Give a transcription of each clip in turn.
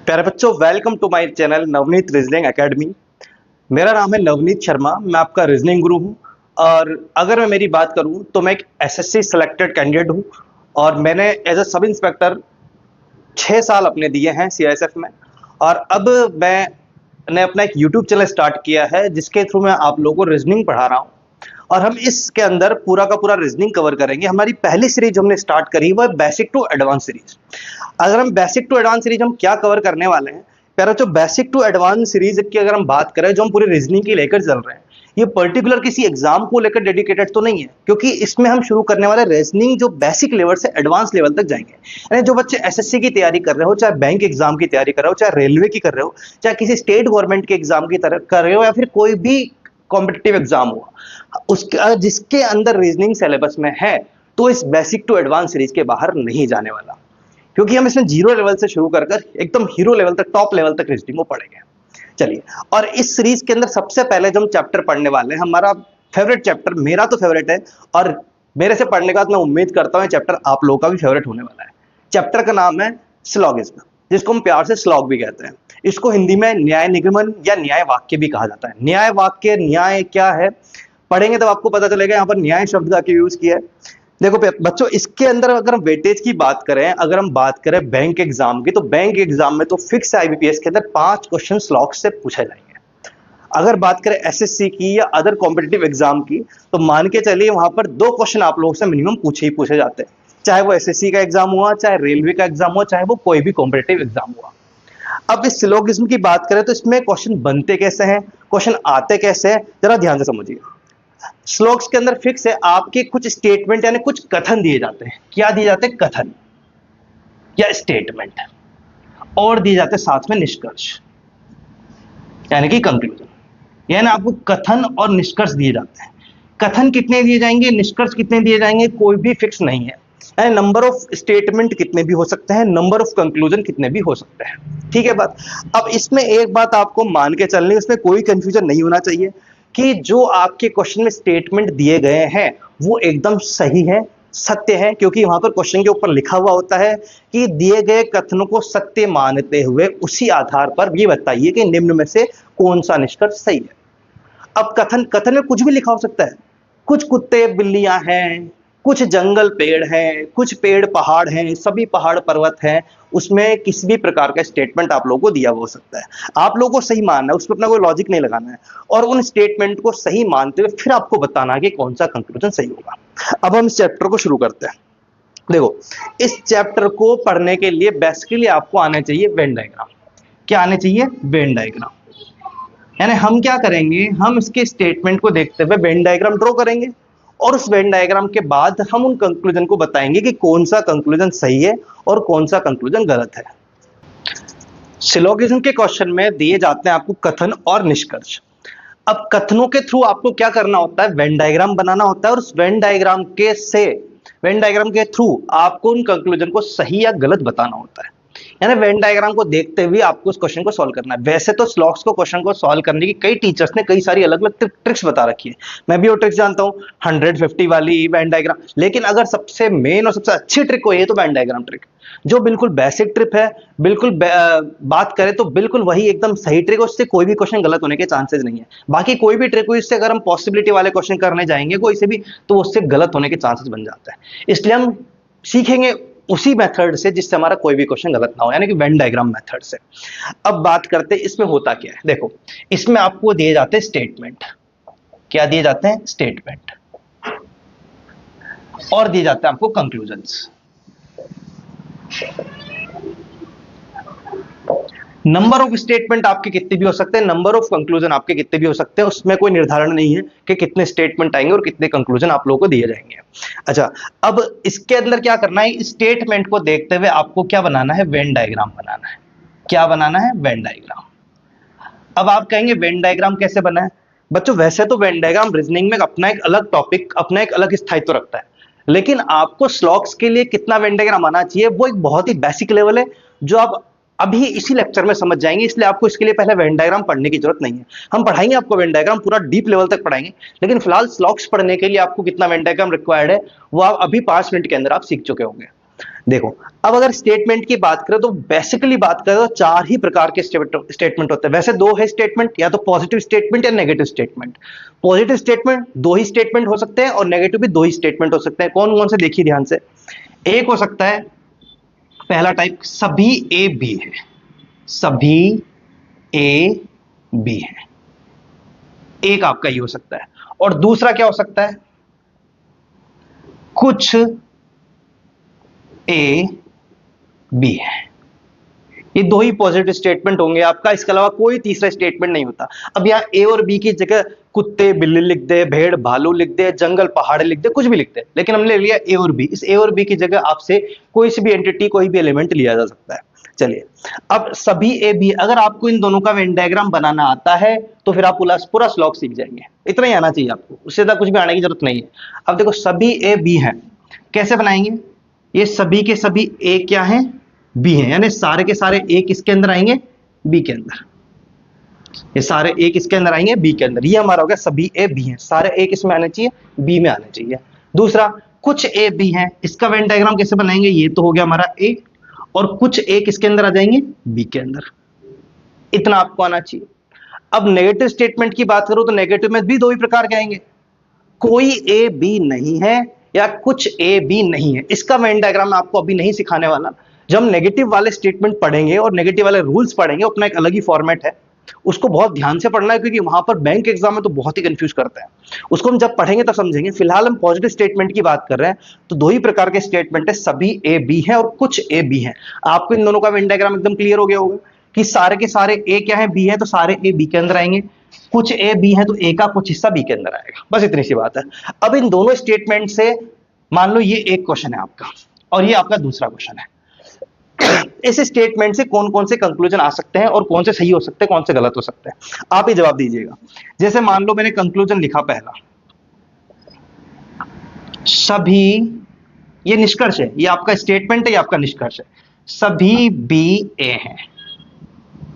प्यारे बच्चों, welcome to my channel Navneet reasoning academy. मेरा नाम है नवनीत शर्मा, मैं आपका रीजनिंग गुरु हूं। और अगर मैं मेरी बात करूं तो मैं एक एसएससी सिलेक्टेड कैंडिडेट हूं और मैंने एज अ सब इंस्पेक्टर 6 साल अपने दिए हैं सीआईएसएफ में। और अब मैंने अपना एक यूट्यूब चैनल स्टार्ट किया है जिसके थ्रू मैं आप लोगों को रीजनिंग पढ़ा रहा हूँ। और हम इसके अंदर पूरा का पूरा रीजनिंग कवर करेंगे। हमारी पहली सीरीज हमने स्टार्ट करी वो है बेसिक टू एडवांस सीरीज। अगर हम बेसिक टू एडवांस सीरीज हम क्या कवर करने वाले हैं प्यारा, जो बेसिक टू एडवांस सीरीज की अगर हम बात करें, जो हम पूरी रीजनिंग की लेकर चल रहे हैं, ये पर्टिकुलर किसी एग्जाम को लेकर डेडिकेटेड तो नहीं है, क्योंकि इसमें हम शुरू करने वाले रीजनिंग जो बेसिक लेवल से एडवांस लेवल तक जाएंगे। यानी जो बच्चे एसएससी की तैयारी कर रहे हो, चाहे बैंक एग्जाम की तैयारी कर रहे हो, चाहे रेलवे की कर रहे हो, चाहे किसी स्टेट गवर्नमेंट के एग्जाम की तरह कर रहे हो, या फिर कोई भी कॉम्पिटिटिव एग्जाम हो, उसका जिसके अंदर रीजनिंग सिलेबस में है, तो इस बेसिक टू एडवांस सीरीज के बाहर नहीं जाने वाला, क्योंकि हम इसमें जीरो लेवल से शुरू कर एकदम हीरो लेवल तक, टॉप लेवल तक रीजनिंग को पढ़ेंगे। चलिए, और इस सीरीज के अंदर सबसे पहले जो हम चैप्टर पढ़ने वाले हैं, हमारा फेवरेट चैप्टर, मेरा तो फेवरेट है और मेरे से पढ़ने के बाद मैं उम्मीद करता हूं चैप्टर आप लोगों का भी फेवरेट होने वाला है। चैप्टर का नाम है सिलोगिज्म, जिसको हम प्यार से स्लॉग भी कहते हैं। इसको हिंदी में न्याय निगमन या न्याय वाक्य भी कहा जाता है। न्याय वाक्य, न्याय क्या है, पढ़ेंगे तब आपको पता चलेगा। यहाँ पर न्याय शब्द का क्यों यूज किया है। देखो बच्चों, इसके अंदर अगर हम वेटेज की बात करें, अगर हम बात करें बैंक एग्जाम की, तो बैंक एग्जाम में तो फिक्स है आईबीपीएस के अंदर 5 क्वेश्चन स्लॉग से पूछे जाएंगे। अगर बात करें एसएससी की या अदर कॉम्पिटिटिव एग्जाम की, तो मान के चलिए वहां पर 2 क्वेश्चन आप लोगों से मिनिमम पूछे जाते हैं, चाहे वो एसएससी का एग्जाम हुआ, चाहे रेलवे का एग्जाम हुआ, चाहे वो कोई भी कॉम्पिटिटिव एग्जाम हुआ। अब इस सिलोगिज्म की बात करें तो इसमें क्वेश्चन बनते कैसे हैं, क्वेश्चन आते कैसे हैं, जरा ध्यान से समझिए। स्लोग्स के अंदर फिक्स है, आपके कुछ स्टेटमेंट यानी कुछ कथन दिए जाते हैं। क्या दिए जाते हैं? कथन या स्टेटमेंट, और दिए जाते हैं साथ में निष्कर्ष यानी कि कंक्लूजन। यानी आपको कथन और निष्कर्ष दिए जाते हैं। कथन कितने दिए जाएंगे, निष्कर्ष कितने दिए जाएंगे, कोई भी फिक्स नहीं है। यानी नंबर ऑफ स्टेटमेंट कितने भी हो सकते हैं, नंबर ऑफ कंक्लूजन कितने भी हो सकते हैं। ठीक है बात। अब इसमें एक बात आपको मान के चलनी, इसमें कोई कंफ्यूजन नहीं होना चाहिए कि जो आपके क्वेश्चन में स्टेटमेंट दिए गए हैं वो एकदम सही है, सत्य है, क्योंकि वहां पर क्वेश्चन के ऊपर लिखा हुआ होता है कि दिए गए कथनों को सत्य मानते हुए उसी आधार पर ये बताइए कि निम्न में से कौन सा निष्कर्ष सही है। अब कथन में कुछ भी लिखा हो सकता है। कुछ कुत्ते बिल्लियां हैं, कुछ जंगल पेड़ हैं, कुछ पेड़ पहाड़ हैं, सभी पहाड़ पर्वत हैं, उसमें किसी भी प्रकार का स्टेटमेंट आप लोगों को दिया हुआ हो सकता है। आप लोगों को सही मानना है, उसमें अपना कोई लॉजिक नहीं लगाना है, और उन स्टेटमेंट को सही मानते हुए फिर आपको बताना है कि कौन सा कंक्लूजन सही होगा। अब हम इस चैप्टर को शुरू करते हैं। देखो, इस चैप्टर को पढ़ने के लिए बेसिकली आपको आने चाहिए वेन डायग्राम। क्या आने चाहिए? Venn diagram. यानी हम क्या करेंगे, हम इसके स्टेटमेंट को देखते हुए वेन डायग्राम ड्रॉ करेंगे, और उस वेन डायग्राम के बाद हम उन कंक्लूजन को बताएंगे कि कौन सा कंक्लूजन सही है और कौन सा कंक्लूजन गलत है। सिलोगिज्म के क्वेश्चन में दिए जाते हैं आपको कथन और निष्कर्ष। अब कथनों के थ्रू आपको क्या करना होता है, वेन डायग्राम बनाना होता है, और उस वेन डायग्राम के थ्रू आपको उन कंक्लूजन को सही या गलत बताना होता है। यानी वेन डायग्राम को देखते हुए आपको उस क्वेश्चन को सॉल्व करना है। वैसे तो स्लॉग्स को क्वेश्चन को सॉल्व करने की कई टीचर्स ने कई सारी अलग अलग ट्रिक्स बता रखी है। मैं भी वो ट्रिक्स जानता हूँ, 150 वाली वेन डायग्राम। लेकिन अगर सबसे मेन और सबसे अच्छी ट्रिक हो ये तो वेन डायग्राम ट्रिक, जो बिल्कुल बेसिक ट्रिक है, बिल्कुल बात करें तो बिल्कुल वही एकदम सही ट्रिक, उससे कोई भी क्वेश्चन गलत होने के चांसेस नहीं है। बाकी कोई भी ट्रिक हो, इससे अगर हम पॉसिबिलिटी वाले क्वेश्चन करने जाएंगे कोई से भी, तो उससे गलत होने के चांसेस बन जाता है। इसलिए हम सीखेंगे उसी मेथड से जिससे हमारा कोई भी क्वेश्चन गलत ना हो, यानी कि वेन डायग्राम मेथड से। अब बात करते हैं इसमें होता क्या है। देखो, इसमें आपको दिए जाते हैं स्टेटमेंट। क्या दिए जाते हैं? स्टेटमेंट। और दिए जाते हैं आपको कंक्लूजन्स। नंबर ऑफ स्टेटमेंट आपके कितने भी हो सकते हैं, नंबर ऑफ कंक्लूजन आपके कितने भी हो सकते हैं, उसमें कोई निर्धारण नहीं है कि कितने स्टेटमेंट आएंगे और कितने कंक्लूजन आप लोगों को दिए जाएंगे। अच्छा, अब इसके अंदर क्या करना है, स्टेटमेंट को देखते हुए आपको क्या बनाना है, वेन डायग्राम बनाना है। क्या बनाना है? Venn diagram. अब आप कहेंगे वेन डायग्राम कैसे बना है? बच्चों, वैसे तो वेन डायग्राम रीजनिंग में अपना एक अलग टॉपिक, अपना एक अलग स्थायित्व रखता है, लेकिन आपको स्लॉग्स के लिए कितना वेन डायग्राम आना चाहिए वो एक बहुत ही बेसिक लेवल है, जो आप अभी इसी लेक्चर में समझ जाएंगे। इसलिए आपको इसके लिए पहले वेन डायग्राम पढ़ने की जरूरत नहीं है। हम पढ़ाएंगे आपको वेन डायग्राम, पूरा डीप लेवल तक पढ़ाएंगे, लेकिन फिलहाल स्लॉग्स पढ़ने के लिए आपको कितना वेन डायग्राम रिक्वायर्ड है वो आप अभी 5 मिनट के अंदर आप सीख चुके होंगे। देखो, अब अगर स्टेटमेंट की बात करें तो बेसिकली बात करें तो चार ही प्रकार के स्टेटमेंट होते हैं। वैसे दो है स्टेटमेंट, या तो पॉजिटिव स्टेटमेंट या नेगेटिव स्टेटमेंट। पॉजिटिव स्टेटमेंट दो ही स्टेटमेंट हो सकते हैं और नेगेटिव भी दो ही स्टेटमेंट हो सकते हैं। कौन कौन से देखिए ध्यान से। एक हो सकता है पहला टाइप, सभी ए बी है, सभी ए बी है, एक आपका ये हो सकता है। और दूसरा क्या हो सकता है, कुछ ए बी है। ये दो ही पॉजिटिव स्टेटमेंट होंगे आपका, इसके अलावा कोई तीसरा स्टेटमेंट नहीं होता। अब यहां ए और बी की जगह कुत्ते बिल्ली लिख दे, भेड़ भालू लिख दे, जंगल पहाड़ लिख दे, कुछ भी लिख दे, लेकिन हमने ले लिया ए और बी। इस ए और बी की जगह आपसे कोई सी भी एंटिटी, कोई भी एलिमेंट लिया जा सकता है। चलिए, अब सभी ए बी, अगर आपको इन दोनों का वेन डायग्राम बनाना आता है तो फिर आप पूरा स्लॉक सीख जाएंगे। इतना ही आना चाहिए आपको, उससे ज्यादा कुछ भी आने की जरूरत नहीं है। अब देखो, सभी ए बी है, कैसे बनाएंगे। ये सभी के सभी ए क्या है, बी है, यानी सारे के सारे ए किसके अंदर आएंगे, बी के अंदर। ये सारे ए किसके अंदर आएंगे, बी के अंदर। ये हमारा हो गया सभी ए बी है, सारे ए किस में आने चाहिए, बी में आने चाहिए। दूसरा, कुछ ए बी है, इसका वेन डायग्राम कैसे बनाएंगे, ये तो हो गया हमारा ए, और कुछ ए किसके अंदर आ जाएंगे, बी के अंदर। इतना आपको आना चाहिए। अब नेगेटिव स्टेटमेंट की बात करो तो नेगेटिव में भी दो ही प्रकार के आएंगे, कोई ए बी नहीं है या कुछ ए बी नहीं है। इसका वेन डायग्राम मैं आपको अभी नहीं सिखाने वाला। जब हम नेगेटिव वाले स्टेटमेंट पढ़ेंगे और नेगेटिव वाले रूल्स पढ़ेंगे, अपना एक अलग ही फॉर्मेट है, उसको बहुत ध्यान से पढ़ना है, क्योंकि वहां पर बैंक एग्जाम में तो बहुत ही कंफ्यूज करते हैं। उसको हम जब पढ़ेंगे तब समझेंगे। फिलहाल हम पॉजिटिव स्टेटमेंट की बात कर रहे हैं, तो दो ही प्रकार के स्टेटमेंट है, सभी ए बी है और कुछ ए बी है। आपको इन दोनों का वेन डायग्राम एकदम क्लियर हो गया होगा कि सारे के सारे ए क्या है, बी है, तो सारे ए बी के अंदर आएंगे। कुछ ए बी है तो ए का कुछ हिस्सा बी के अंदर आएगा, बस इतनी सी बात है। अब इन दोनों स्टेटमेंट से मान लो ये एक क्वेश्चन है आपका और ये आपका दूसरा क्वेश्चन है। इस स्टेटमेंट से कौन कौन से कंक्लूजन आ सकते हैं और कौन से सही हो सकते हैं, कौन से गलत हो सकते हैं, आप ही जवाब दीजिएगा। जैसे मान लो मैंने कंक्लूजन लिखा पहला, सभी, ये निष्कर्ष है, ये आपका स्टेटमेंट है, ये आपका निष्कर्ष है, सभी बी ए हैं,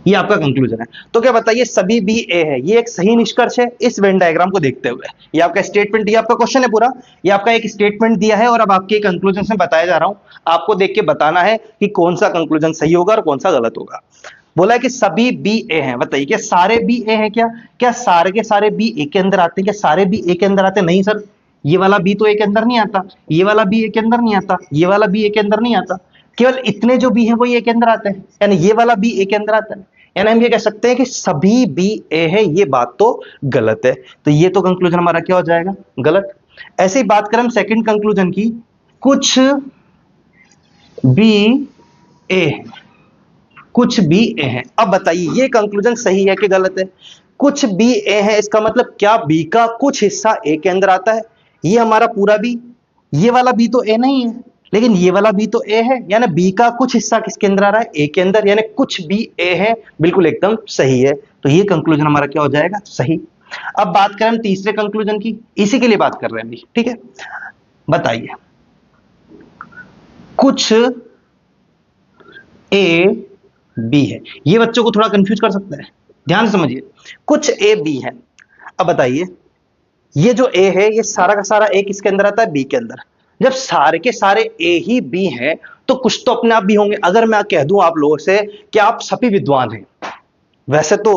ये आपका कंक्लूजन है। तो क्या बताइए, सभी बी ए है, ये एक सही निष्कर्ष है इस वेन डायग्राम को देखते हुए। ये आपका स्टेटमेंट, ये आपका क्वेश्चन है पूरा, ये आपका एक स्टेटमेंट दिया है और अब आपके कंक्लूजन में बताया जा रहा हूं, आपको देख के बताना है कि कौन सा कंक्लूजन सही होगा और कौन सा गलत होगा। बोला है कि सभी बी ए हैं, बताइए क्या सारे बी ए हैं, क्या सारे के सारे बी ए के अंदर आते हैं, क्या सारे बी ए के अंदर आते हैं, नहीं सर, ये वाला बी तो ए के अंदर नहीं आता, ये वाला बी ए के अंदर नहीं आता, ये वाला बी ए के अंदर नहीं आता, केवल इतने जो बी है वो ए के अंदर आते हैं, यानी ये वाला बी ए के अंदर आता है, यानी हम ये कह सकते हैं कि सभी बी ए है। ये बात तो गलत है, तो ये तो कंक्लूजन हमारा क्या हो जाएगा, गलत। ऐसे ही बात करें हम सेकंड कंक्लूजन की, कुछ बी ए है, कुछ बी ए है। अब बताइए ये कंक्लूजन सही है कि गलत है। कुछ बी ए है, इसका मतलब क्या बी का कुछ हिस्सा ए के अंदर आता है, ये हमारा पूरा बी, ये वाला बी तो ए नहीं है, लेकिन ये वाला बी तो ए है, यानी बी का कुछ हिस्सा किसके अंदर आ रहा है, ए के अंदर, यानी कुछ बी ए है, बिल्कुल एकदम सही है। तो ये कंक्लूजन हमारा क्या हो जाएगा, सही। अब बात करें हम तीसरे कंक्लूजन की, इसी के लिए बात कर रहे हैं अभी, ठीक है। बताइए, कुछ ए बी है, ये बच्चों को थोड़ा कंफ्यूज कर सकता है, ध्यान से समझिए। कुछ ए बी है, अब बताइए ये जो ए है, ये सारा का सारा ए किसके अंदर आता है, बी के अंदर। जब सारे के सारे ए ही बी हैं तो कुछ तो अपने आप भी होंगे। अगर मैं कह दूं आप लोगों से कि आप सभी विद्वान हैं, वैसे तो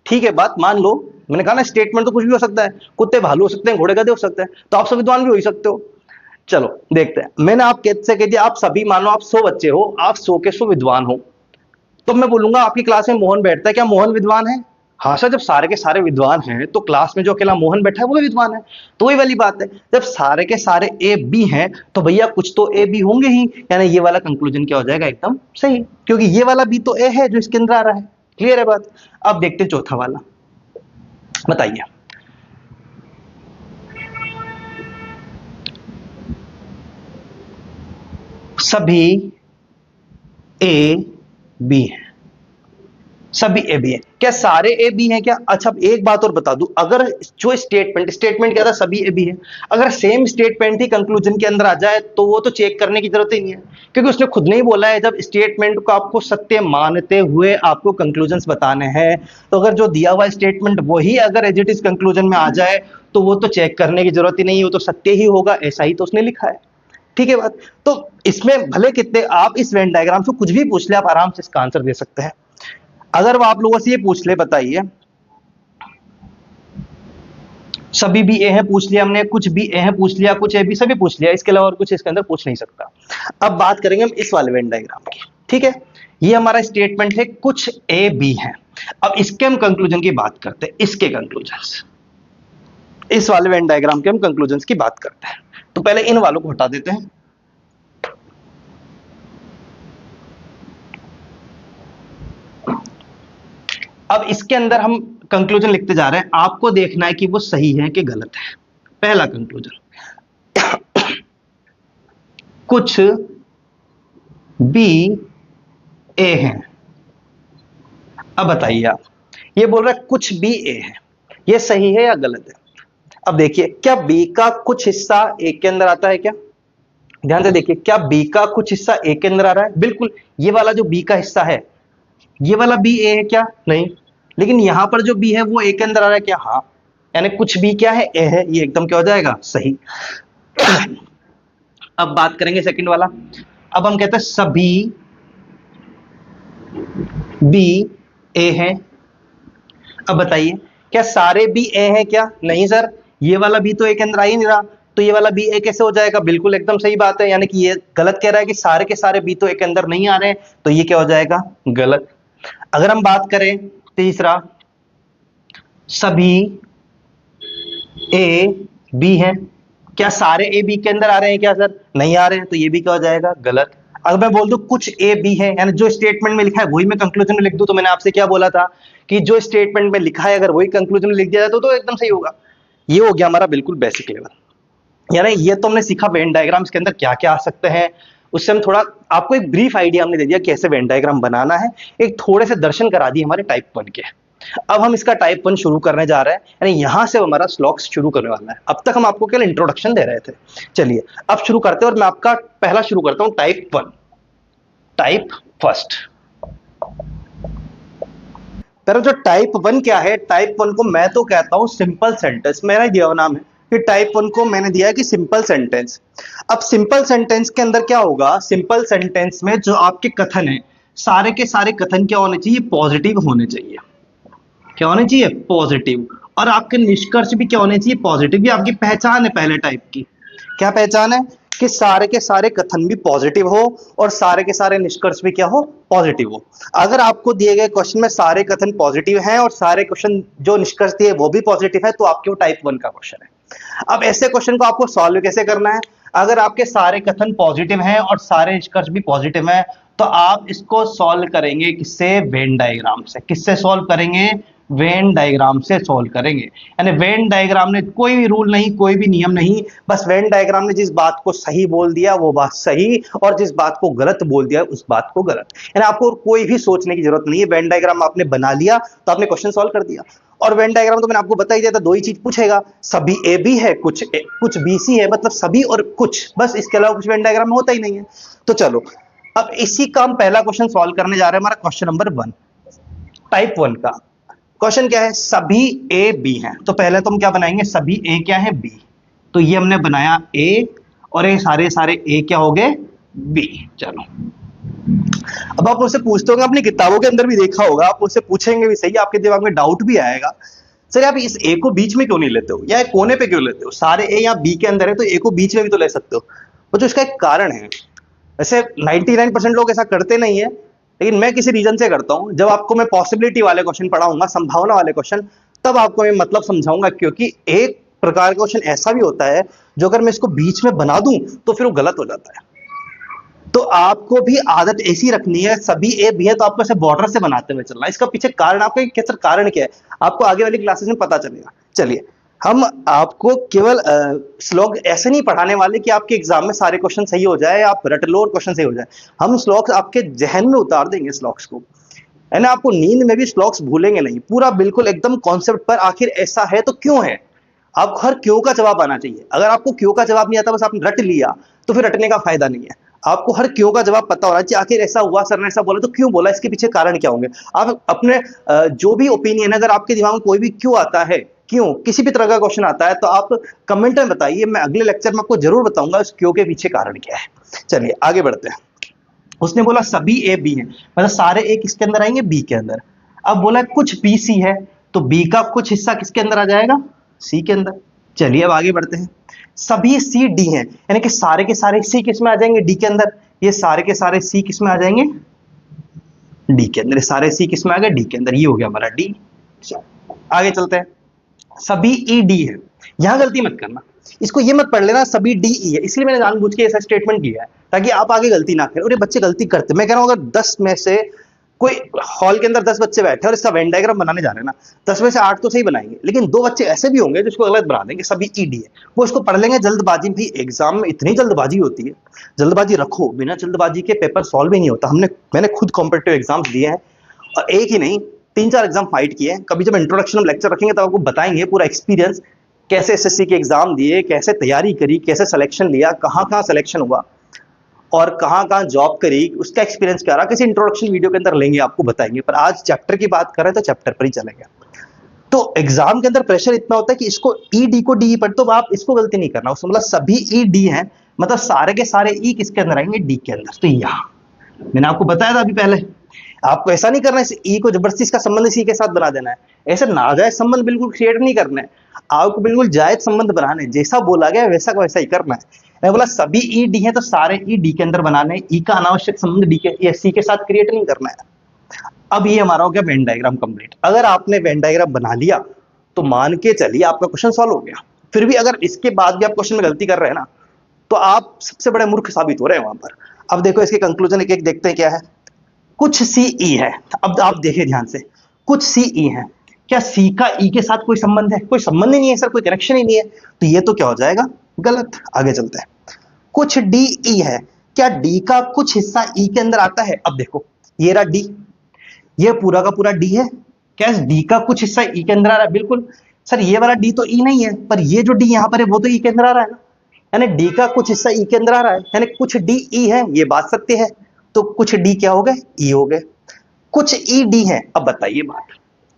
ठीक है बात मान लो, मैंने कहा ना स्टेटमेंट तो कुछ भी हो सकता है, कुत्ते भालू हो सकते हैं, घोड़े गधे हो सकते हैं, तो आप सब विद्वान भी हो ही सकते हो। चलो देखते हैं, मैंने आप कैसे कह दिया, आप सभी मान लो आप 100 बच्चे हो, आप 100 के 100 विद्वान हो, तो मैं बोलूंगा आपकी क्लास में मोहन बैठता है, क्या मोहन विद्वान है, हाँ सर। जब सारे के सारे विद्वान हैं तो क्लास में जो अकेला मोहन बैठा है वो भी विद्वान है, तो वही वाली बात है, जब सारे के सारे ए बी हैं तो भैया कुछ तो ए बी होंगे ही, यानी ये वाला कंक्लूजन क्या हो जाएगा, एकदम सही, क्योंकि ये वाला बी तो ए है जो इसके अंदर आ रहा है। क्लियर है बात। अब देखते हैं चौथा वाला, बताइए सभी ए बी है, सभी ए बी है, क्या सारे ए बी हैं क्या। अच्छा एक बात और बता दूं, अगर जो स्टेटमेंट क्या था, सभी ए बी है, अगर सेम स्टेटमेंट ही कंक्लूजन के अंदर आ जाए तो वो तो चेक करने की जरूरत ही नहीं है, क्योंकि उसने खुद नहीं बोला है। जब स्टेटमेंट को आपको सत्य मानते हुए आपको कंक्लूजन्स बताने हैं, तो अगर जो दिया हुआ स्टेटमेंट वही अगर एज इट इज कंक्लूजन में आ जाए तो वो तो चेक करने की जरूरत ही नहीं है, वो तो सत्य ही होगा, ऐसा ही तो उसने लिखा है। ठीक है बात। तो इसमें भले कितने आप इस वेन डायग्राम से कुछ भी पूछ ले, आप आराम से इसका आंसर दे सकते हैं। अगर वो आप लोगों से ये पूछ ले, बताइए सभी बी ए है पूछ लिया हमने, कुछ बी ए है पूछ लिया, कुछ ए बी, सभी पूछ लिया, इसके अलावा और कुछ इसके अंदर पूछ नहीं सकता। अब बात करेंगे हम इस वाले वेन डायग्राम की, ठीक है। ये हमारा स्टेटमेंट है कुछ ए बी है। अब इसके हम कंक्लूजन की बात करते हैं, इसके कंक्लूजन, इस वाले वेन डायग्राम के हम कंक्लूजन की बात करते हैं। तो पहले इन वालों को हटा देते हैं। अब इसके अंदर हम कंक्लूजन लिखते जा रहे हैं, आपको देखना है कि वो सही है कि गलत है। पहला कंक्लूजन, कुछ बी ए है। अब बताइए आप, ये बोल रहा है कुछ बी ए है, ये सही है या गलत है? अब देखिए, क्या बी का कुछ हिस्सा ए के अंदर आता है क्या? ध्यान से देखिए, क्या बी का कुछ हिस्सा ए के अंदर आ रहा है? बिल्कुल। ये वाला जो बी का हिस्सा है, ये वाला बी ए है क्या? नहीं। लेकिन यहां पर जो बी है वो ए के अंदर आ रहा है क्या? हाँ। यानी कुछ बी क्या है? ए है। ये एकदम क्या हो जाएगा? सही। अब बात करेंगे सेकंड वाला। अब हम कहते हैं सभी बी ए है। अब बताइए, क्या सारे बी ए हैं क्या? नहीं सर, ये वाला बी तो ए के अंदर आ ही नहीं रहा, तो ये वाला बी ए कैसे हो जाएगा? बिल्कुल एकदम सही बात है। यानी कि ये गलत कह रहा है कि सारे के सारे बी तो ए के अंदर नहीं आ रहे हैं, तो ये क्या हो जाएगा? गलत। अगर हम बात करें तीसरा, सभी ए बी हैं, क्या सारे ए बी के अंदर आ रहे हैं क्या सर? नहीं आ रहे हैं, तो ये भी क्या हो जाएगा? गलत। अगर मैं बोल दूं कुछ ए बी है, यानी जो स्टेटमेंट में लिखा है वही मैं कंक्लूजन में लिख दूं, तो मैंने आपसे क्या बोला था कि जो स्टेटमेंट में लिखा है अगर वही कंक्लूजन में लिख दिया जाए तो एकदम सही होगा। ये हो गया हमारा बिल्कुल बेसिक लेवल। यानी ये तो हमने सीखा वेन डायग्राम के अंदर क्या क्या आ सकते हैं, उससे हम थोड़ा आपको एक ब्रीफ आइडिया हमने दे दिया कैसे वेन डायग्राम बनाना है, एक थोड़े से दर्शन करा दिए हमारे टाइप 1 के। अब हम इसका टाइप 1 शुरू करने जा रहे हैं, यानी यहां से हमारा स्लॉक्स शुरू करने वाला है। अब तक हम आपको केवल इंट्रोडक्शन दे रहे थे। चलिए अब शुरू करते हैं, और मैं आपका पहला शुरू करता हूं टाइप 1, टाइप फर्स्ट। तेरा जो टाइप 1 क्या है? टाइप 1 को मैं तो कहता हूं सिंपल सेंटेंस। मेरा दिया हुआ नाम है कि टाइप 1 को मैंने दिया है कि सिंपल सेंटेंस। अब सिंपल सेंटेंस के अंदर क्या होगा? सिंपल सेंटेंस में जो आपके कथन है, सारे के सारे कथन क्या होने चाहिए? पॉजिटिव होने चाहिए। क्या होने चाहिए? पॉजिटिव। और आपके निष्कर्ष भी क्या होने चाहिए? पॉजिटिव। ये आपकी पहचान है पहले टाइप की। क्या पहचान है? कि सारे के सारे कथन भी पॉजिटिव हो और सारे के सारे निष्कर्ष भी क्या हो? पॉजिटिव हो। अगर आपको दिए गए क्वेश्चन में सारे कथन पॉजिटिव हैं और सारे क्वेश्चन जो निष्कर्ष दिए वो भी पॉजिटिव है, तो आपके वो टाइप 1 का क्वेश्चन है। अब ऐसे क्वेश्चन को आपको सॉल्व कैसे करना है? अगर आपके सारे कथन पॉजिटिव हैं और सारे निष्कर्ष भी पॉजिटिव हैं, तो आप इसको सॉल्व करेंगे किससे? वेन डायग्राम से। किससे सॉल्व करेंगे? वेन डायग्राम से सॉल्व करेंगे। यानी वेन डायग्राम ने कोई भी रूल नहीं, कोई भी नियम नहीं, बस वेन डायग्राम ने जिस बात को सही बोल दिया वो बात सही, और जिस बात को गलत बोल दिया उस बात को गलत। यानी आपको कोई भी सोचने की जरूरत नहीं है। वेन डायग्राम आपने बना लिया तो आपने क्वेश्चन सॉल्व कर दिया। और वेन डायग्राम तो मैंने आपको बता ही दिया था, दो ही चीज पूछेगा, सभी ए बी है, कुछ बी सी है, मतलब सभी और कुछ, बस। इसके अलावा कुछ वेन डायग्राम में होता ही नहीं है। तो चलो अब इसी का हम पहला क्वेश्चन सॉल्व करने जा रहे हैं। हमारा क्वेश्चन नंबर 1 टाइप 1 का क्वेश्चन क्या है? सभी ए बी हैं। तो पहले तो हम क्या बनाएंगे? सभी ए क्या है? बी। तो ये हमने बनाया ए, और ये सारे सारे ए क्या हो गए? बी। चलो अब आप मुझसे पूछते होंगे, अपनी किताबों के अंदर भी देखा होगा, आप मुझसे पूछेंगे भी सही, आपके दिमाग में डाउट भी आएगा, सर आप इस ए को बीच में क्यों नहीं लेते हो, या कोने पे क्यों लेते हो? सारे ए यहाँ बी के अंदर है तो ए को बीच में भी तो ले सकते हो। तो इसका एक कारण है। वैसे 99% लोग ऐसा करते नहीं है, लेकिन मैं किसी रीजन से करता हूं। जब आपको मैं पॉसिबिलिटी वाले क्वेश्चन पढ़ाऊंगा, संभावना वाले क्वेश्चन, तब आपको मैं मतलब समझाऊंगा। क्योंकि एक प्रकार का क्वेश्चन ऐसा भी होता है जो अगर मैं इसको बीच में बना दूं तो फिर वो गलत हो जाता है। तो आपको भी आदत ऐसी रखनी है, सभी ए भी है तो आपको ऐसे बॉर्डर से बनाते हुए चलना है। इसका पीछे कारण, आपको क्या कारण क्या है, आपको आगे वाली क्लासेस में पता चलेगा। चलिए हम आपको केवल श्लोक ऐसे नहीं पढ़ाने वाले कि आपके एग्जाम में सारे क्वेश्चन सही हो जाए, आप रट लो और क्वेश्चन सही हो जाए। हम श्लोक आपके जहन में उतार देंगे श्लोक्स को, है ना। आपको नींद में भी श्लोक्स भूलेंगे नहीं, पूरा बिल्कुल एकदम कॉन्सेप्ट पर। आखिर ऐसा है तो क्यों है, आपको हर क्यों का जवाब आना चाहिए। अगर आपको क्यों का जवाब नहीं आता, बस आपने रट लिया, तो फिर रटने का फायदा नहीं है। आपको हर क्यों का जवाब पता होना चाहिए। आखिर ऐसा हुआ, सर ने ऐसा बोला तो क्यों बोला, इसके पीछे कारण क्या होंगे। आप अपने जो भी ओपिनियन, अगर आपके दिमाग में कोई भी क्यों आता है क्यों, किसी भी तरह का क्वेश्चन आता है तो आप कमेंट में बताइए, मैं अगले लेक्चर में आपको जरूर बताऊंगा उस क्यों के पीछे कारण क्या है। चलिए आगे बढ़ते हैं। उसने बोला सभी ए बी हैं, मतलब सारे ए किसके अंदर आएंगे, बी के अंदर। अब बोला कुछ बी सी है, तो बी का कुछ हिस्सा किसके अंदर आ जाएगा, सी के अंदर। चलिए अब आगे बढ़ते हैं। सभी सी डी हैं, यानी कि सारे के सारे सी किस में आ जाएंगे, डी के अंदर। ये सारे के सारे सी किस में आ जाएंगे, डी के अंदर। सारे सी किस में आ गए, डी के अंदर। ये हो गया हमारा डी। आगे चलते हैं। सभी ई डी है, यहां गलती मत करना, इसको ये मत पढ़ लेना सभी डी ई है, इसलिए मैंने जानबूझ के ऐसा स्टेटमेंट किया है ताकि आप आगे गलती ना करें। और ये बच्चे गलती करते, मैं कह रहा हूं अगर 10 में से कोई हॉल के अंदर 10 बच्चे बैठे और इसका वेन डायग्राम बनाने जा रहे हैं ना, 10 में से 8 तो सही बनाएंगे, लेकिन 2 बच्चे ऐसे भी होंगे जिसको गलत बना देंगे सभी ई डी है। वो इसको पढ़ लेंगे जल्दबाजी में। एग्जाम में इतनी जल्दबाजी होती है, जल्दबाजी रखो, बिना जल्दबाजी के पेपर सॉल्व ही नहीं होता। मैंने खुद कॉम्पिटिटिव एग्जाम्स दिए हैं, और एक ही नहीं 3-4 एग्जाम फाइट किए हैं। कभी जब इंट्रोडक्शन में लेक्चर रखेंगे तब आपको बताएंगे पूरा एक्सपीरियंस, कैसे एसएससी के एग्जाम दिए, कैसे तैयारी करी, कैसे सिलेक्शन लिया, कहाँ कहाँ सिलेक्शन हुआ और कहाँ कहाँ जॉब करी, उसका एक्सपीरियंस क्या रहा, किसी इंट्रोडक्शन वीडियो के अंदर लेंगे, आपको बताएंगे। पर आज चैप्टर की बात कर रहे हैं तो चैप्टर पर ही चलेंगे। तो एग्जाम के अंदर प्रेशर इतना होता है कि इसको ई डी को डी पढ़, तो आप इसको गलती नहीं करना। उसमें मतलब सभी ई डी हैं, मतलब सारे के सारे ई किसके अंदर आएंगे, डी के अंदर। तो यहाँ मैंने आपको बताया था अभी पहले, आपको ऐसा नहीं करना है ई को जबरदस्ती इसका संबंध सी के साथ बना देना है, ऐसे नाजायज संबंध बिल्कुल क्रिएट नहीं करना है, आपको बिल्कुल जायज संबंध बनाने, जैसा बोला गया वैसा का वैसा ही करना है। मैं बोला सभी ई डी है तो सारे ई डी के अंदर बनाने, ई का अनावश्यक संबंध डी के सी के साथ क्रिएट नहीं करना है। अब ये हमारा हो गया वेन डायग्राम कंप्लीट। अगर आपने वेन डायग्राम बना लिया तो मान के चलिए आपका क्वेश्चन सॉल्व हो गया। फिर भी अगर इसके बाद भी आप क्वेश्चन में गलती कर रहे हैं ना, तो आप सबसे बड़े मूर्ख साबित हो रहे हैं वहां पर। अब देखो इसके कंक्लूजन एक एक देखते हैं क्या है। कुछ सी ई है, अब आप देखिए ध्यान से, कुछ सी ई है, क्या सी का ई के साथ कोई संबंध है, कोई संबंध ही नहीं है सर, कोई कनेक्शन ही नहीं है, तो ये तो क्या हो जाएगा, गलत। आगे चलते हैं। कुछ डी ई है, क्या डी का कुछ हिस्सा ई के अंदर आता है। अब देखो ये रहा डी, ये पूरा का पूरा डी है, क्या डी का कुछ हिस्सा ई के अंदर आ रहा है, बिल्कुल सर। ये वाला डी तो ई नहीं है, पर ये जो डी यहां पर है वो तो ई के अंदर आ रहा है ना, यानी डी का कुछ हिस्सा ई के अंदर आ रहा है, यानी कुछ डी ई है, ये बात सत्य है। तो कुछ डी क्या हो गए, ई हो गए। कुछ ई डी है। अब बताइए बात,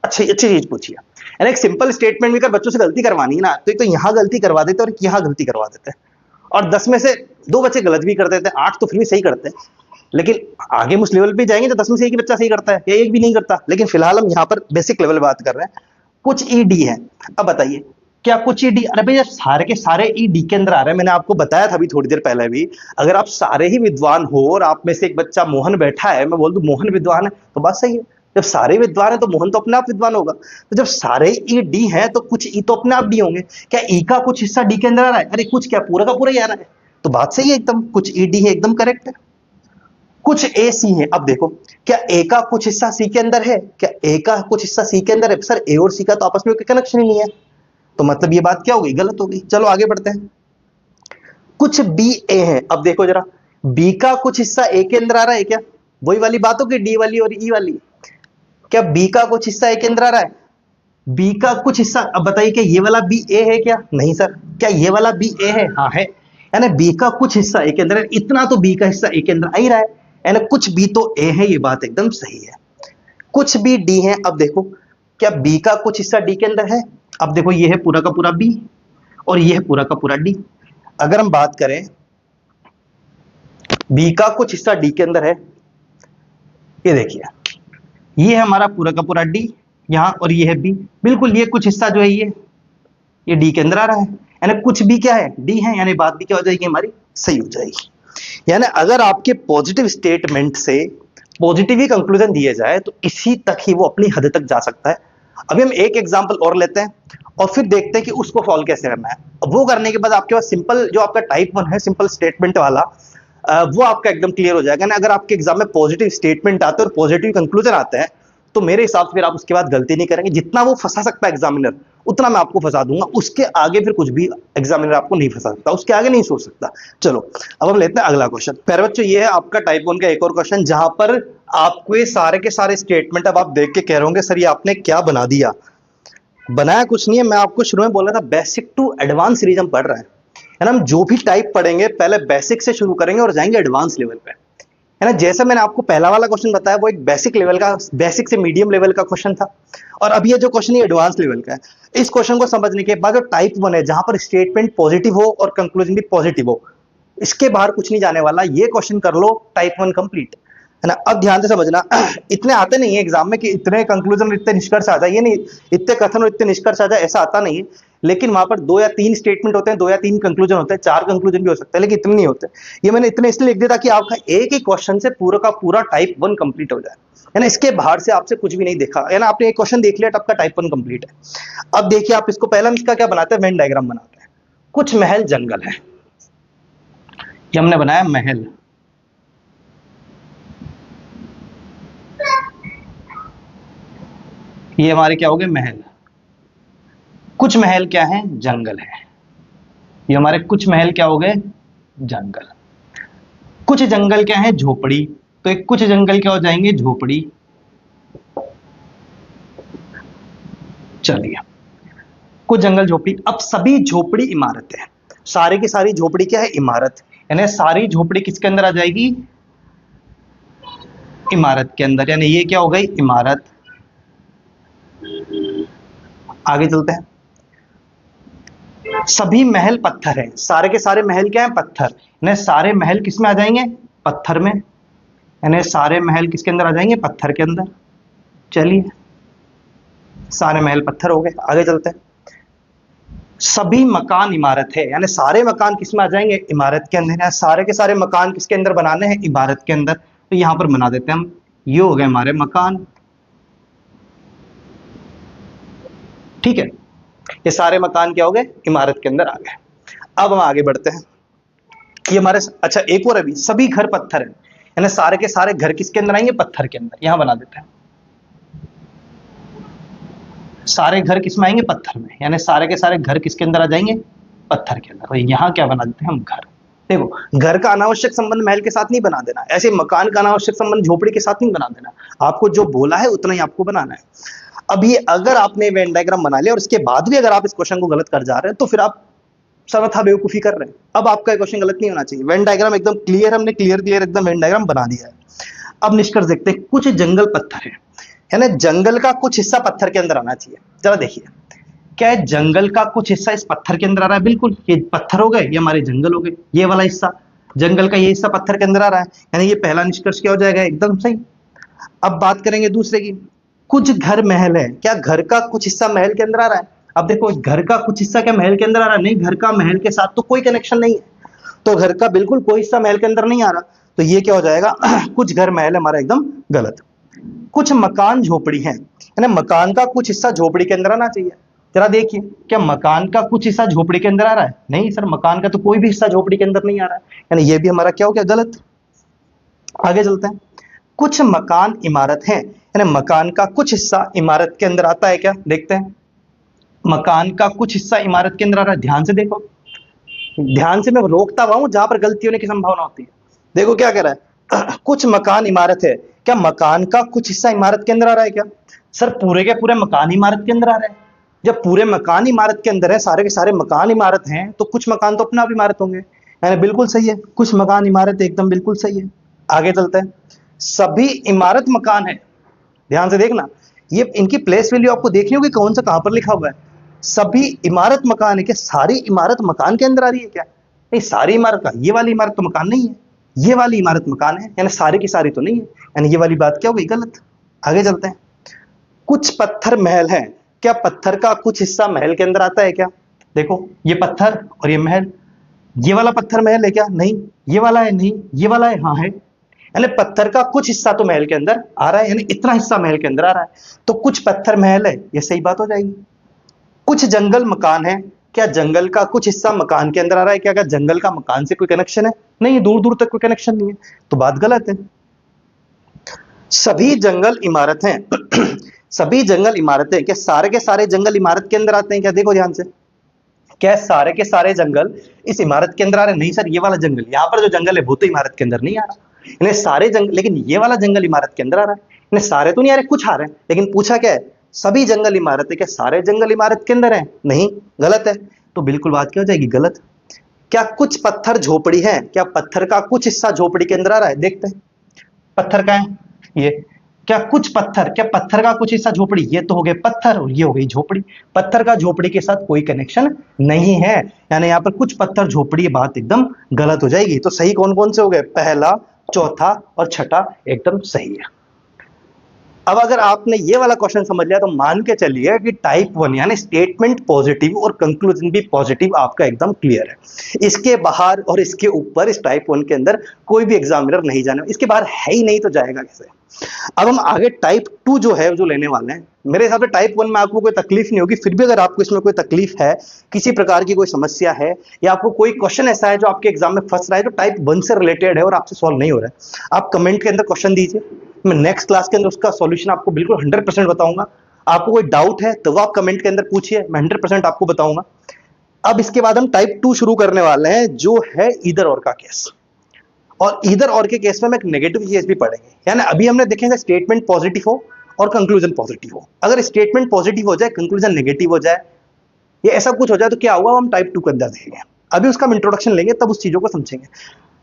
अच्छी अच्छी चीज पूछिए। यानी एक सिंपल स्टेटमेंट में अगर बच्चों से गलती करवानी है ना, तो एक तो यहां गलती करवा देते और यहां गलती करवा देते हैं, और 10 में से 2 बच्चे गलत भी कर देते हैं, 8 तो फिर भी सही करते हैं। लेकिन आगे हम उस लेवल पे जाएंगे तो 10 में से एक ही बच्चा सही करता है या एक भी नहीं करता। लेकिन फिलहाल हम यहाँ पर बेसिक लेवल बात कर रहे हैं। कुछ ई डी है। अब बताइए क्या कुछ ई डी, अरे भैया सारे के सारे ई डी के अंदर आ रहे हैं। मैंने आपको बताया था अभी थोड़ी देर पहले भी, अगर आप सारे ही विद्वान हो और आप में से एक बच्चा मोहन बैठा है, मैं बोल दूं मोहन विद्वान है, तो बात सही है। जब सारे विद्वान है तो मोहन तो अपने आप विद्वान होगा। तो जब सारे ई डी है तो कुछ ई तो अपने आप डी होंगे। क्या ई का कुछ हिस्सा डी के अंदर आ रहा है, अरे कुछ क्या पूरा का पूरा ही आ रहा है, तो बात सही है एकदम, कुछ ई डी है, एकदम करेक्ट है। कुछ ए सी है। अब देखो क्या ए का कुछ हिस्सा सी के अंदर है, क्या ए का कुछ हिस्सा सी के अंदर है, सर ए और सी का तो आपस में कोई कनेक्शन ही नहीं है, तो मतलब ये बात क्या हो गई, गलत हो गई। चलो आगे बढ़ते हैं। कुछ बी ए है। अब देखो जरा, बी का कुछ हिस्सा ए के अंदर आ रहा है क्या, वही वाली बात हो गई डी वाली और ई वाली। क्या बी का कुछ हिस्सा ए के अंदर आ रहा है, बी का कुछ हिस्सा। अब बताइए क्या ये वाला बी ए है क्या, नहीं सर। क्या ये वाला बी ए है, हाँ है, यानी बी का कुछ हिस्सा ए के अंदर है, इतना तो बी का हिस्सा ए के अंदर आ ही रहा है, यानी कुछ बी तो ए है, ये बात एकदम सही है। कुछ बी डी है। अब देखो क्या बी का कुछ हिस्सा डी के अंदर है। अब देखो ये है पूरा का पूरा बी और ये है पूरा का पूरा डी। अगर हम बात करें बी का कुछ हिस्सा डी के अंदर है, ये देखिए ये है हमारा पूरा का पूरा डी यहां, और ये है बी, बिल्कुल ये कुछ हिस्सा जो है ये डी के अंदर आ रहा है, यानी कुछ भी क्या है, डी है, यानी बात भी क्या हो जाएगी हमारी, सही हो जाएगी। यानी अगर आपके पॉजिटिव स्टेटमेंट से पॉजिटिव ही कंक्लूजन दिए जाए तो इसी तक ही वो अपनी हद तक जा सकता है। अभी हम एक एग्जांपल और लेते हैं और फिर देखते हैं कि उसको सॉल्व कैसे करना है। वो करने के बाद आपके पास सिंपल जो आपका टाइप 1 है सिंपल स्टेटमेंट वाला, वो आपका एकदम क्लियर हो जाएगा ना। अगर आपके एग्जाम में पॉजिटिव स्टेटमेंट आते हैं और पॉजिटिव कंक्लूजन आते हैं तो मेरे हिसाब से फिर आप उसके बाद गलती नहीं करेंगे। जितना वो फंसा सकता है एग्जामिनर उतना मैं आपको फंसा दूंगा, उसके आगे फिर कुछ भी एग्जामिनर आपको नहीं फंसा सकता, उसके आगे नहीं सोच सकता। चलो अब हम लेते हैं अगला क्वेश्चन। प्यारे बच्चों ये है आपका टाइप 1 का एक और क्वेश्चन, जहां पर आपको ये सारे के सारे स्टेटमेंट अब आप देख के कह रहे होंगे सर ये आपने क्या बना दिया। बनाया कुछ नहीं है, मैं आपको शुरू में बोला था बेसिक टू एडवांस सीरीज हम पढ़ रहे हैं, है ना। हम जो भी टाइप पढ़ेंगे पहले बेसिक से शुरू करेंगे और जाएंगे एडवांस लेवल पे। है ना। जैसे मैंने आपको पहला वाला क्वेश्चन बताया वो एक बेसिक लेवल का, बेसिक से मीडियम लेवल का क्वेश्चन था, और अब ये जो क्वेश्चन है एडवांस लेवल का है। इस क्वेश्चन को समझने के बाद जो टाइप 1 है जहां पर स्टेटमेंट पॉजिटिव हो और कंक्लूजन भी पॉजिटिव हो, इसके बाहर कुछ नहीं जाने वाला, ये क्वेश्चन कर लो, टाइप 1 कंप्लीट, है ना। अब ध्यान से समझना, इतने आते नहीं है एग्जाम में कि इतने कंक्लूजन और इतने निष्कर्ष आ जाए, ये नहीं, इतने कथन और इतने निष्कर्ष आ जाए, ऐसा आता नहीं है। लेकिन वहां पर 2 या 3 स्टेटमेंट होते हैं, 2 या 3 कंक्लूजन होते हैं, 4 कंक्लूजन भी हो सकते हैं, लेकिन इतने नहीं होते। ये मैंने इतने इसलिए लिख दिया ताकि आपका एक ही क्वेश्चन से पूरा का पूरा टाइप 1 कंप्लीट हो जाए, है ना। इसके बाहर से आपसे कुछ भी नहीं देखा, है ना। आपने एक क्वेश्चन देख लिया तो आपका टाइप 1 कंप्लीट है। अब देखिए आप इसको, पहला इसका क्या बनाते हैं, वेन डायग्राम बनाते हैं। कुछ महल जंगल है, ये हमने बनाया महल, ये हमारे क्या हो गए महल। कुछ महल क्या है, जंगल है, ये हमारे कुछ महल क्या हो गए, जंगल। कुछ जंगल क्या है, झोपड़ी, तो एक कुछ जंगल क्या हो जाएंगे, झोपड़ी। चलिए कुछ जंगल झोपड़ी। अब सभी झोपड़ी इमारतें हैं, सारी की सारी झोपड़ी क्या है, इमारत, यानी सारी झोपड़ी किसके अंदर आ जाएगी, इमारत के अंदर, यानी ये क्या हो गई, इमारत। आगे चलते हैं। सभी महल पत्थर है, सारे के सारे महल क्या है, पत्थर, यानी सारे महल किस में आ जाएंगे, पत्थर में, यानी सारे महल किसके अंदर आ जाएंगे, पत्थर के अंदर। चलिए सारे महल पत्थर हो गए, आगे चलते हैं। सभी मकान इमारत है, यानी सारे मकान किस में आ जाएंगे, इमारत के अंदर, यानी सारे के सारे मकान किसके अंदर बनाने हैं, इमारत के अंदर। तो यहां पर बना देते हैं हम, ये हो गए हमारे मकान, ठीक है। ये सारे मकान क्या हो गए, इमारत के अंदर आ गए। अब हम आगे बढ़ते हैं, ये हमारे, अच्छा एक और अभी, सभी घर पत्थर है, यानी सारे के सारे घर किसके अंदर आएंगे, पत्थर के अंदर। यहां बना देते हैं, सारे घर किस में आएंगे, पत्थर में, यानी सारे के सारे घर किसके अंदर आ जाएंगे, पत्थर के अंदर। तो यहां क्या बना देते हैं हम, घर। देखो घर का अनावश्यक संबंध महल के साथ नहीं बना देना, ऐसे मकान का अनावश्यक संबंध झोपड़ी के साथ नहीं बना देना, आपको जो बोला है उतना ही आपको बनाना है। अब ये अगर आपने वेन डायग्राम बना लिया और इसके बाद भी अगर आप इस क्वेश्चन को गलत कर जा रहे हैं तो फिर आप सर्वथा बेवकूफी कर रहे हैं। अब आपका क्वेश्चन गलत नहीं होना चाहिए, वेन डायग्राम एकदम क्लियर, हमने क्लियर एकदम वेन डायग्राम बना दिया है। अब निष्कर्ष देखते हैं, कुछ जंगल पत्थर है ना, जंगल का कुछ हिस्सा पत्थर के अंदर आना चाहिए। जरा देखिए क्या है, जंगल का कुछ हिस्सा इस पत्थर के अंदर आ रहा है, बिल्कुल ये पत्थर हो गए, ये हमारे जंगल हो गए, ये वाला हिस्सा जंगल का, ये हिस्सा पत्थर के अंदर आ रहा है, यानी ये पहला निष्कर्ष क्या हो जाएगा, एकदम सही। अब बात करेंगे दूसरे की, कुछ घर महल है, क्या घर का कुछ हिस्सा महल के अंदर आ रहा है। अब देखो घर का कुछ हिस्सा क्या महल के अंदर आ रहा है, नहीं, घर का महल के साथ तो कोई कनेक्शन नहीं है, तो घर का बिल्कुल कोई हिस्सा महल के अंदर नहीं आ रहा, तो ये क्या हो जाएगा, कुछ घर महल हमारा एकदम गलत। कुछ मकान झोपड़ी है, यानी मकान का कुछ हिस्सा झोपड़ी के अंदर आना चाहिए। जरा देखिए क्या मकान का कुछ हिस्सा झोपड़ी के अंदर आ रहा है, नहीं सर, मकान का तो कोई भी हिस्सा झोपड़ी के अंदर नहीं आ रहा है, यानी ये भी हमारा क्या हो गया, गलत। आगे चलते हैं, कुछ मकान इमारत है, यानी मकान का कुछ हिस्सा इमारत के अंदर आता है क्या, देखते हैं। मकान का कुछ हिस्सा इमारत के अंदर आ रहा है, ध्यान से देखो, ध्यान से मैं रोकता हुआ हूं जहां पर गलती होने की संभावना होती है। देखो क्या कह रहा है, कुछ मकान इमारत है, क्या मकान का कुछ हिस्सा इमारत के अंदर आ रहा है क्या, सर पूरे के पूरे मकान इमारत के अंदर आ रहे हैं। जब पूरे मकान इमारत के अंदर है, सारे के सारे मकान इमारत हैं, तो कुछ मकान तो अपने आप इमारत होंगे, यानी बिल्कुल सही है, कुछ मकान इमारत एकदम बिल्कुल सही है। आगे चलते हैं, सभी इमारत मकान है, ध्यान से देखना, ये इनकी प्लेस वैल्यू आपको देखनी होगी कौन सा कहां पर लिखा हुआ है। सभी इमारत मकान है, क्या सारी इमारत मकान के अंदर आ रही है क्या, नहीं, सारी इमारत का, ये वाली इमारत तो मकान नहीं है, ये वाली इमारत मकान है, यानी सारी की सारी तो नहीं है, यानी ये वाली बात क्या हो गई, गलत। आगे चलते हैं, कुछ पत्थर महल है, क्या पत्थर का कुछ हिस्सा महल के अंदर आता है क्या, देखो ये पत्थर और ये महल, ये वाला पत्थर महल है क्या, नहीं, ये वाला है, नहीं, ये वाला है, हाँ है, यानी पत्थर का कुछ हिस्सा तो महल के अंदर आ रहा है, यानी इतना हिस्सा महल के अंदर आ रहा है, तो कुछ पत्थर महल है, ये सही बात हो जाएगी। कुछ जंगल मकान है, क्या जंगल का कुछ हिस्सा मकान के अंदर आ रहा है क्या, क्या जंगल का मकान से कोई कनेक्शन है, नहीं, दूर दूर तक कोई कनेक्शन नहीं है, तो बात गलत है। सभी जंगल इमारत हैं, सभी जंगल इमारतें, क्या सारे के सारे जंगल इमारत के अंदर आते हैं क्या, देखो ध्यान से, क्या सारे के सारे जंगल इस इमारत के अंदर आ रहे हैं, नहीं सर, ये वाला जंगल, यहाँ पर जो जंगल है वो तो इमारत के अंदर नहीं आ रहा, यानी सारे जंगल, लेकिन ये वाला जंगल इमारत के अंदर आ रहा है, यानी सारे तो नहीं आ रहे, कुछ आ रहे हैं, लेकिन पूछा क्या है, सभी जंगल इमारत है, क्या सारे जंगल इमारत के अंदर है, नहीं, गलत है, तो बिल्कुल बात क्या हो जाएगी, गलत। क्या कुछ पत्थर झोपड़ी है, क्या पत्थर का कुछ हिस्सा झोपड़ी के अंदर आ रहा है, देखते हैं, पत्थर का है ये, क्या कुछ पत्थर, क्या पत्थर का कुछ हिस्सा झोपड़ी, ये तो हो गए पत्थर और ये हो गई झोपड़ी। पत्थर का झोपड़ी के साथ कोई कनेक्शन नहीं है, यानी यहाँ पर कुछ पत्थर झोपड़ी, बात एकदम गलत हो जाएगी। तो सही कौन कौन से हो गए, पहला, चौथा और छठा एकदम सही है। अब अगर आपने ये वाला क्वेश्चन समझ लिया तो मान के चलिए कि टाइप 1 यानी स्टेटमेंट पॉजिटिव और कंक्लूजन भी पॉजिटिव आपका एकदम क्लियर है। इसके बाहर और इसके ऊपर इस टाइप 1 के अंदर कोई भी एग्जामिनर नहीं जाने, इसके बाहर है ही नहीं तो जाएगा कैसे। अब हम आगे टाइप 2 जो है जो लेने वाले हैं, मेरे हिसाब से टाइप 1 में आपको कोई तकलीफ नहीं होगी, फिर भी अगर आपको इसमें कोई तकलीफ है, किसी प्रकार की कोई समस्या है या आपको कोई क्वेश्चन ऐसा है जो आपके एग्जाम में फंस रहा है, जो टाइप 1 से रिलेटेड है और आपसे सॉल्व नहीं हो रहा है, आप कमेंट के अंदर क्वेश्चन दीजिए, मैं नेक्स्ट क्लास के अंदर उसका सॉल्यूशन आपको बिल्कुल 100% बताऊंगा। आपको कोई डाउट है तो वो आप कमेंट के अंदर पूछिए, मैं 100% आपको बताऊंगा। अब इसके बाद हम टाइप 2 शुरू करने वाले हैं जो है ईदर और का केस, और ईदर और के केस में हम एक नेगेटिव केस भी पढ़ेंगे। यानी अभी हमने देखेंगे स्टेटमेंट पॉजिटिव हो और कंक्लूजन पॉजिटिव हो, अगर स्टेटमेंट पॉजिटिव हो जाए कंक्लूजन नेगेटिव हो जाए, ये ऐसा कुछ हो जाए तो क्या होगा, हम टाइप 2 के अंदर देखेंगे। अभी उसका हम इंट्रोडक्शन लेंगे तब उस चीजों को समझेंगे।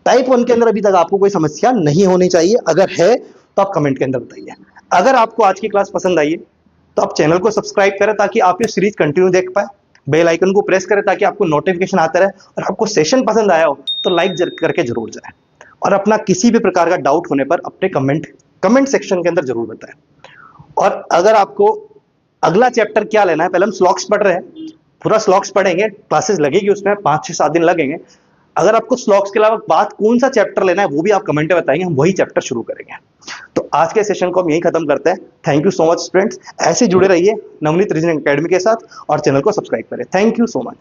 टाइप 1 के अंदर अभी तक आपको कोई समस्या नहीं होनी चाहिए, अगर है तो आप कमेंट के अंदर बताइए। अगर आपको आज की क्लास पसंद आई है तो आप चैनल को सब्सक्राइब करें ताकि आप ये सीरीज कंटिन्यू देख पाए, बेल आइकन को प्रेस करें ताकि आपको नोटिफिकेशन आता रहे, और आपको सेशन पसंद आया हो तो लाइक करके जरूर जाए, और अपना किसी भी प्रकार का डाउट होने पर अपने कमेंट सेक्शन के अंदर जरूर बताएं। और अगर आपको अगला चैप्टर क्या लेना है, पहले हम स्लॉक्स पढ़ रहे हैं, पूरा स्लॉक्स पढ़ेंगे, क्लासेस लगेगी उसमें 5-6-7 दिन लगेंगे। अगर आपको स्लॉक्स के अलावा बात कौन सा चैप्टर लेना है वो भी आप कमेंट में बताएंगे, हम वही चैप्टर शुरू करेंगे। तो आज के सेशन को हम यही खत्म करते हैं। Thank you so much students, ऐसे जुड़े रहिए नवनीत रीजनिंग एकेडमी के साथ और चैनल को सब्सक्राइब करें। Thank you so much.